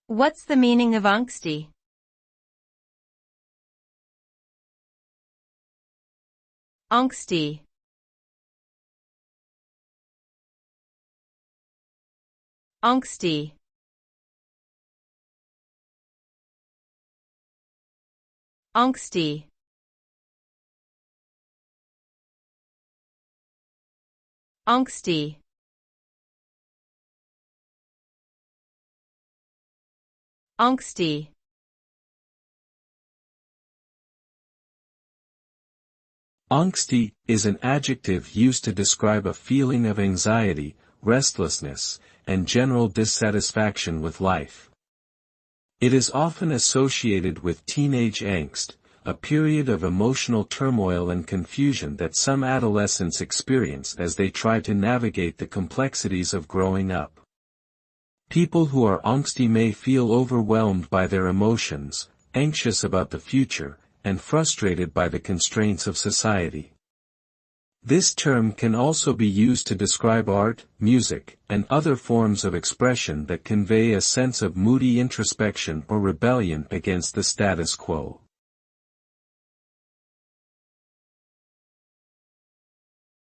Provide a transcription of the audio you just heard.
What's the meaning of angsty? Angsty. Angsty. Angsty. Angsty. Angsty. Angsty is an adjective used to describe a feeling of anxiety, restlessness, and general dissatisfaction with life. It is often associated with teenage angst, a period of emotional turmoil and confusion that some adolescents experience as they try to navigate the complexities of growing up. People who are angsty may feel overwhelmed by their emotions, anxious about the future, and frustrated by the constraints of society. This term can also be used to describe art, music, and other forms of expression that convey a sense of moody introspection or rebellion against the status quo.